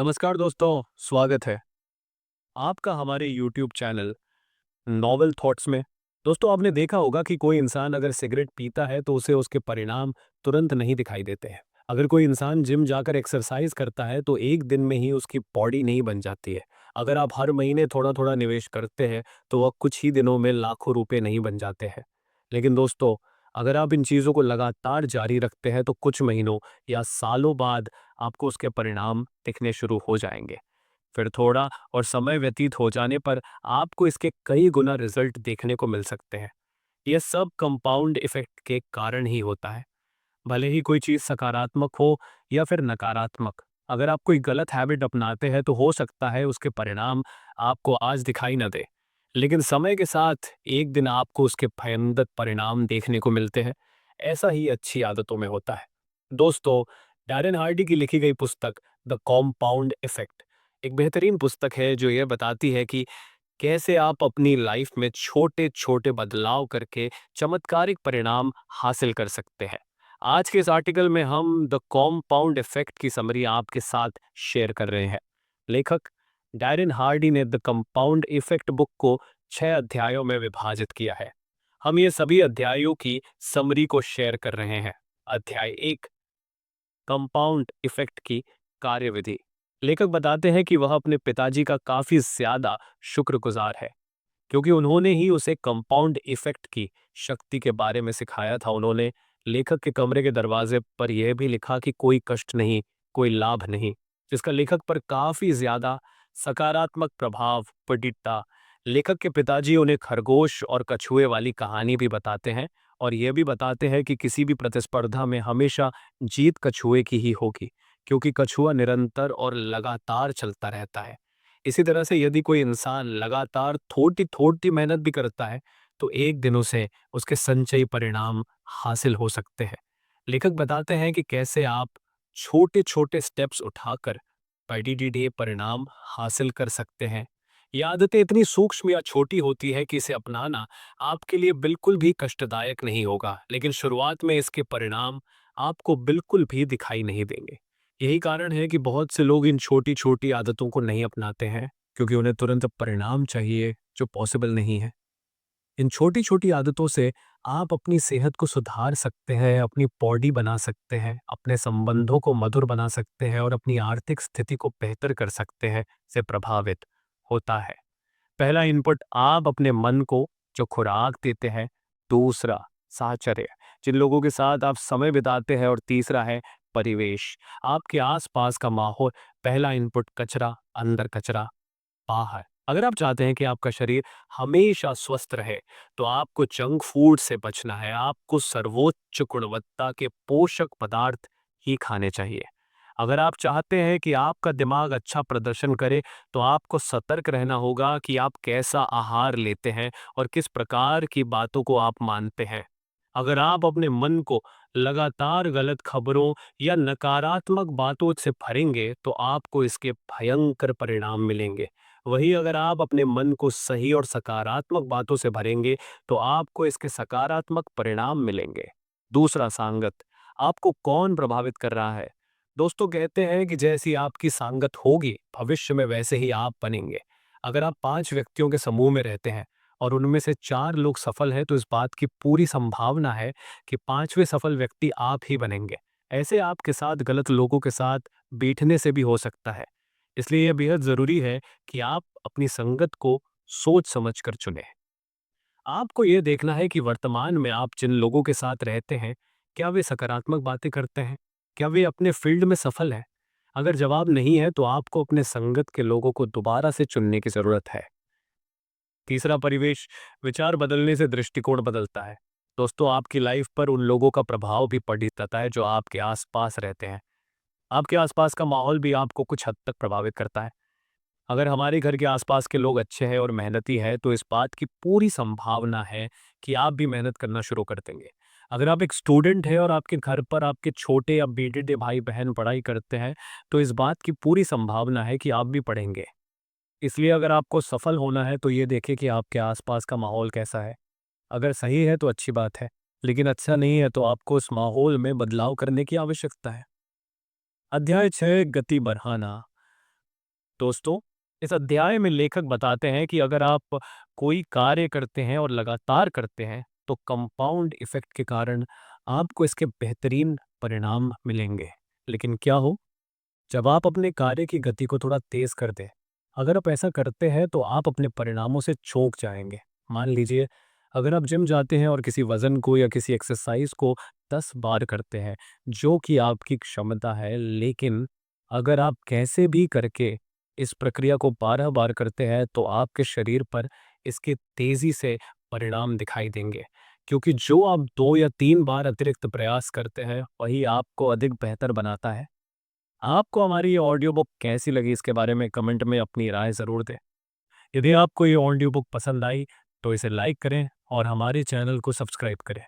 नमस्कार दोस्तों, स्वागत है आपका हमारे YouTube चैनल नॉवल थॉट्स में। दोस्तों, आपने देखा होगा कि कोई इंसान अगर सिगरेट पीता है तो उसे उसके परिणाम तुरंत नहीं दिखाई देते हैं। अगर कोई इंसान जिम जाकर एक्सरसाइज करता है तो एक दिन में ही उसकी बॉडी नहीं बन जाती है। अगर आप हर महीने थोड़ा-थोड़ा निवेश करते हैं तो वह कुछ ही दिनों में लाखों रुपए नहीं बन जाते हैं। लेकिन दोस्तों, अगर आप इन चीज़ों को लगातार जारी रखते हैं तो कुछ महीनों या सालों बाद आपको उसके परिणाम दिखने शुरू हो जाएँगे। फिर थोड़ा और समय व्यतीत हो जाने पर आपको इसके कई गुना रिजल्ट देखने को मिल सकते हैं। यह सब कंपाउंड इफेक्ट के कारण ही होता है। भले ही कोई चीज़ सकारात्मक हो या फिर नकारात्मक, अगर आप कोई गलत हैबिट अपनाते हैं तो हो सकता है उसके परिणाम आपको आज दिखाई न दे, लेकिन समय के साथ एक दिन आपको उसके भयंकर परिणाम देखने को मिलते हैं। ऐसा ही अच्छी आदतों में होता है। दोस्तों, डैरेन हार्डी की लिखी गई पुस्तक द कॉम्पाउंड इफेक्ट एक बेहतरीन पुस्तक है जो यह बताती है कि कैसे आप अपनी लाइफ में छोटे छोटे बदलाव करके चमत्कारिक परिणाम हासिल कर सकते हैं। आज के इस आर्टिकल में हम द कॉम्पाउंड इफेक्ट की समरी आपके साथ शेयर कर रहे हैं। लेखक डैरेन हार्डी ने द कंपाउंड इफेक्ट बुक को 6 अध्यायों में विभाजित किया है। हम ये सभी अध्यायों की समरी को शेयर कर रहे हैं। अध्याय 1, कंपाउंड इफेक्ट की कार्यविधि। लेखक बताते हैं कि वह अपने पिताजी का काफी ज्यादा शुक्रगुजार है, क्योंकि उन्होंने ही उसे कंपाउंड इफेक्ट की शक्ति के बारे में सिखाया था। उन्होंने लेखक के कमरे के दरवाजे पर यह भी लिखा कि कोई कष्ट नहीं, कोई लाभ नहीं, जिसका लेखक पर काफी ज्यादा सकारात्मक प्रभाव पड़ता। लेखक के पिताजी उन्हें खरगोश और कछुए वाली कहानी भी बताते हैं और यह भी बताते हैं कि किसी भी प्रतिस्पर्धा में हमेशा जीत कछुए की ही होगी, क्योंकि कछुआ निरंतर और लगातार चलता रहता है। इसी तरह से यदि कोई इंसान लगातार थोड़ी-थोड़ी मेहनत भी करता है, तो एक दिन उसे उसके संचयी परिणाम हासिल हो सकते हैं। लेखक बताते हैं कि कैसे आप छोटे-छोटे स्टेप्स उठाकर बड़े परिणाम हासिल कर सकते हैं। ये आदतें इतनी सूक्ष्म या छोटी होती है कि इसे अपनाना आपके लिए बिल्कुल भी कष्टदायक नहीं होगा, लेकिन शुरुआत में इसके परिणाम आपको बिल्कुल भी दिखाई नहीं देंगे। यही कारण है कि बहुत से लोग इन छोटी-छोटी आदतों को नहीं अपनाते हैं, क्योंकि उन्हें तुरंत परिणाम चाहिए, जो पॉसिबल नहीं है। इन छोटी-छोटी आदतों से आप अपनी सेहत को सुधार सकते हैं, अपनी बॉडी बना सकते हैं, अपने संबंधों को मधुर बना सकते हैं और अपनी आर्थिक स्थिति को बेहतर कर सकते हैं, से प्रभावित होता है। पहला इनपुट, आप अपने मन को जो खुराक देते हैं। दूसरा, साहचर्य, जिन लोगों के साथ आप समय बिताते हैं। और तीसरा है परिवेश, आपके आसपास का माहौल। पहला इनपुट कचरा, अंदर कचरा, बाहर। अगर आप चाहते हैं कि आपका शरीर हमेशा स्वस्थ रहे, तो आपको जंक फूड से बचना है। आपको सर्वोच्च गुणवत्ता के पोषक पदार्थ ही खाने चाहिए। अगर आप चाहते हैं कि आपका दिमाग अच्छा प्रदर्शन करे, तो आपको सतर्क रहना होगा कि आप कैसा आहार लेते हैं और किस प्रकार की बातों को आप मानते हैं। अगर आप अपने मन को लगातार गलत खबरों या नकारात्मक बातों से भरेंगे, तो आपको इसके भयंकर परिणाम मिलेंगे। वहीं अगर आप अपने मन को सही और सकारात्मक बातों से भरेंगे, तो आपको इसके सकारात्मक परिणाम मिलेंगे। दूसरा, सांगत, आपको कौन प्रभावित कर रहा है। दोस्तों कहते हैं कि जैसी आपकी सांगत होगी, भविष्य में वैसे ही आप बनेंगे। अगर आप 5 व्यक्तियों के समूह में रहते हैं और उनमें से 4 लोग सफल हैं, तो इस बात की पूरी संभावना है कि 5वें सफल व्यक्ति आप ही बनेंगे। ऐसे आपके साथ गलत लोगों के साथ बैठने से भी हो सकता है। इसलिए यह बेहद जरूरी है कि आप अपनी संगत को सोच समझ कर चुनें। आपको यह देखना है कि वर्तमान में आप जिन लोगों के साथ रहते हैं, क्या वे सकारात्मक बातें करते हैं? क्या वे अपने फील्ड में सफल हैं? अगर जवाब नहीं है, तो आपको अपने संगत के लोगों को दोबारा से चुनने की जरूरत है। तीसरा, परिवेश, विचार बदलने से दृष्टिकोण बदलता है। दोस्तों, आपकी लाइफ पर उन लोगों का प्रभाव भी पड़ जाता है जो आपके आसपास रहते हैं। आपके आसपास का माहौल भी आपको कुछ हद तक प्रभावित करता है। अगर हमारे घर के आसपास के लोग अच्छे हैं और मेहनती हैं, तो इस बात की पूरी संभावना है कि आप भी मेहनत करना शुरू कर देंगे। अगर आप एक स्टूडेंट हैं और आपके घर पर आपके छोटे या बेटे भाई बहन पढ़ाई करते हैं, तो इस बात की पूरी संभावना है कि आप भी पढ़ेंगे। इसलिए अगर आपको सफल होना है, तो ये देखें कि आपके आसपास का माहौल कैसा है। अगर सही है तो अच्छी बात है, लेकिन अच्छा नहीं है तो आपको उस माहौल में बदलाव करने की आवश्यकता है। अध्याय 6, गति बढ़ाना। दोस्तों, इस अध्याय में लेखक बताते हैं कि अगर आप कोई कार्य करते हैं और लगातार करते हैं, तो कंपाउंड इफ़ेक्ट के कारण आपको इसके बेहतरीन परिणाम मिलेंगे। लेकिन क्या हो, जब आप अपने कार्य की गति को थोड़ा तेज़ कर दें? अगर आप ऐसा करते हैं, तो आप अपने परिणामों से चौंक जाएँगे। मान लीजिए, अगर आप जिम जाते हैं और किसी वज़न को या किसी एक्सरसाइज़ को 10 बार करते हैं, जो कि आपकी क्षमता है, लेकिन अगर आप कैसे भी करके इस प्रक्रिया को 12 बार करते हैं, तो आपके शरीर पर इसके तेज़ी से परिणाम दिखाई देंगे। क्योंकि जो आप 2 या 3 बार अतिरिक्त प्रयास करते हैं, वही आपको अधिक बेहतर बनाता है। आपको हमारी ये ऑडियो बुक कैसी लगी, इसके बारे में कमेंट में अपनी राय ज़रूर दें। यदि आपको ये ऑडियो बुक पसंद आई, तो इसे लाइक करें और हमारे चैनल को सब्सक्राइब करें।